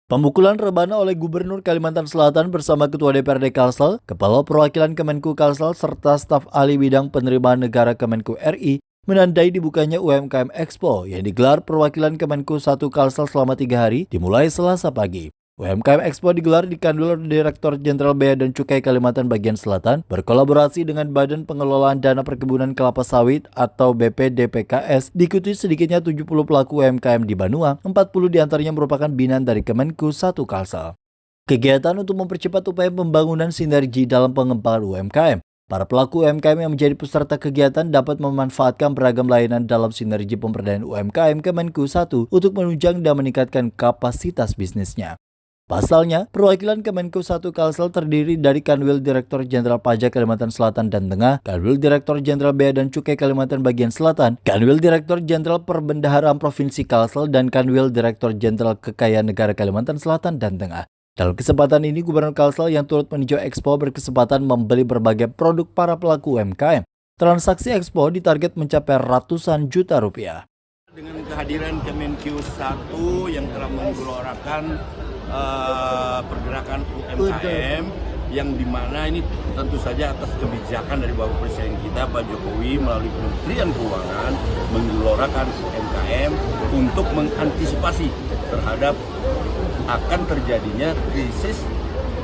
Pemukulan rebana oleh Gubernur Kalimantan Selatan bersama Ketua DPRD Kalsel, Kepala Perwakilan Kemenku Kalsel, serta staf ahli bidang penerimaan negara Kemenku RI menandai dibukanya UMKM Expo yang digelar perwakilan Kemenku 1 Kalsel selama 3 hari dimulai Selasa pagi. UMKM Expo digelar di Kanwil Direktur Jenderal Bea dan Cukai Kalimantan Bagian Selatan berkolaborasi dengan Badan Pengelolaan Dana Perkebunan Kelapa Sawit atau BPDPKS, diikuti sedikitnya 70 pelaku UMKM di Banua, 40 diantaranya merupakan binaan dari Kemenku 1 Kalsel. Kegiatan untuk mempercepat upaya pembangunan sinergi dalam pengembangan UMKM. Para pelaku UMKM yang menjadi peserta kegiatan dapat memanfaatkan beragam layanan dalam sinergi pemberdayaan UMKM Kemenku 1 untuk menunjang dan meningkatkan kapasitas bisnisnya. Pasalnya, perwakilan Kemenku 1 Kalsel terdiri dari Kanwil Direktur Jenderal Pajak Kalimantan Selatan dan Tengah, Kanwil Direktur Jenderal Bea dan Cukai Kalimantan Bagian Selatan, Kanwil Direktur Jenderal Perbendaharaan Provinsi Kalsel, dan Kanwil Direktur Jenderal Kekayaan Negara Kalimantan Selatan dan Tengah. Dalam kesempatan ini, Gubernur Kalsel yang turut meninjau Expo berkesempatan membeli berbagai produk para pelaku UMKM. Transaksi Expo ditarget mencapai ratusan juta rupiah. Dengan kehadiran Kemenku 1 yang telah menggelorakan pergerakan UMKM yang dimana ini tentu saja atas kebijakan dari Bapak Presiden kita Pak Jokowi melalui Kementerian Keuangan menggelorakan UMKM untuk mengantisipasi terhadap akan terjadinya krisis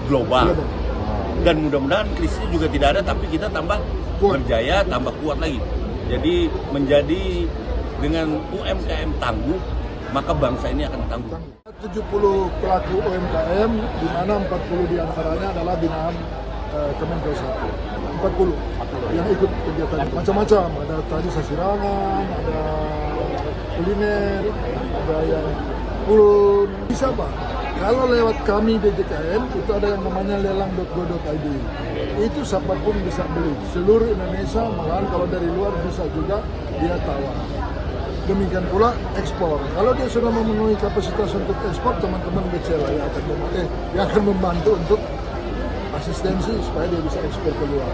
global. Dan mudah-mudahan krisisnya juga tidak ada, tapi kita tambah berjaya, tambah kuat lagi. Jadi menjadi dengan UMKM tangguh, maka bangsa ini akan tangguh. 70 pelaku UMKM, di mana 40 diantaranya adalah binaan Kemenku 1. 40 yang ikut kegiatan macam-macam, ada tadi sasirangan, ada kuliner, ada yang pulun. Bisa Pak, kalau lewat kami DJKN itu ada yang namanya lelang.go.id. Itu siapapun bisa beli, seluruh Indonesia, malahan kalau dari luar bisa juga dia tawar. Demikian pula ekspor. Kalau dia sudah memenuhi kapasitas untuk ekspor, teman-teman BCLA yang akan membantu untuk asistensi supaya dia bisa ekspor keluar.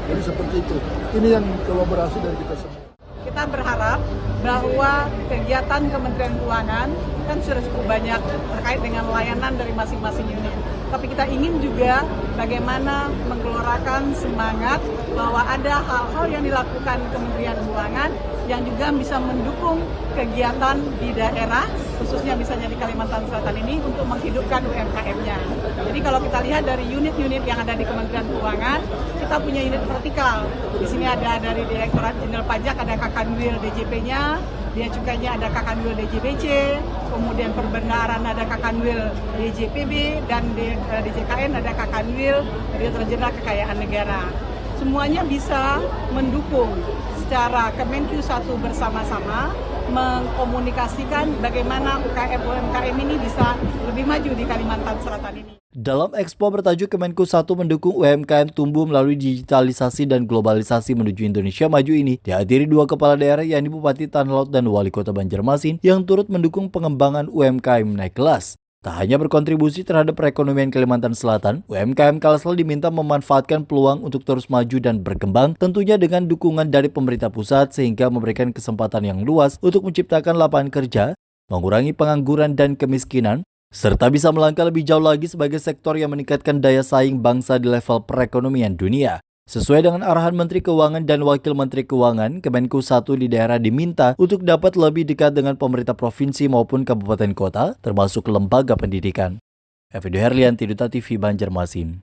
Jadi seperti itu. Ini yang kolaborasi dari kita semua. Kita berharap bahwa kegiatan Kementerian Keuangan kan sudah cukup banyak terkait dengan layanan dari masing-masing unit. Tapi kita ingin juga bagaimana menggelorakan semangat bahwa ada hal-hal yang dilakukan Kementerian Keuangan yang juga bisa mendukung kegiatan di daerah, khususnya misalnya di Kalimantan Selatan ini untuk menghidupkan UMKM-nya. Jadi kalau kita lihat dari unit-unit yang ada di Kementerian Keuangan, kita punya unit vertikal. Di sini ada dari Direktorat Jenderal Pajak, ada Kakanwil DJP-nya, Bea Cukainya ada Kakanwil DJBC, kemudian Perbendaharaan ada Kakanwil DJPB, dan DJKN ada Kakanwil Direktorat Jenderal Kekayaan Negara. Semuanya bisa mendukung secara Kemenku 1 bersama-sama mengkomunikasikan bagaimana UMKM ini bisa lebih maju di Kalimantan Selatan ini. Dalam Expo bertajuk Kemenku 1 mendukung UMKM tumbuh melalui digitalisasi dan globalisasi menuju Indonesia Maju ini dihadiri 2 kepala daerah yakni Bupati Tanah Lot dan Wali Kota Banjarmasin yang turut mendukung pengembangan UMKM naik kelas. Tak hanya berkontribusi terhadap perekonomian Kalimantan Selatan, UMKM Kalsel diminta memanfaatkan peluang untuk terus maju dan berkembang, tentunya dengan dukungan dari pemerintah pusat sehingga memberikan kesempatan yang luas untuk menciptakan lapangan kerja, mengurangi pengangguran dan kemiskinan, serta bisa melangkah lebih jauh lagi sebagai sektor yang meningkatkan daya saing bangsa di level perekonomian dunia. Sesuai dengan arahan Menteri Keuangan dan Wakil Menteri Keuangan, Kemenku 1 di daerah diminta untuk dapat lebih dekat dengan pemerintah provinsi maupun kabupaten kota, termasuk lembaga pendidikan. Evido Herlianti, Duta TV, Banjarmasin.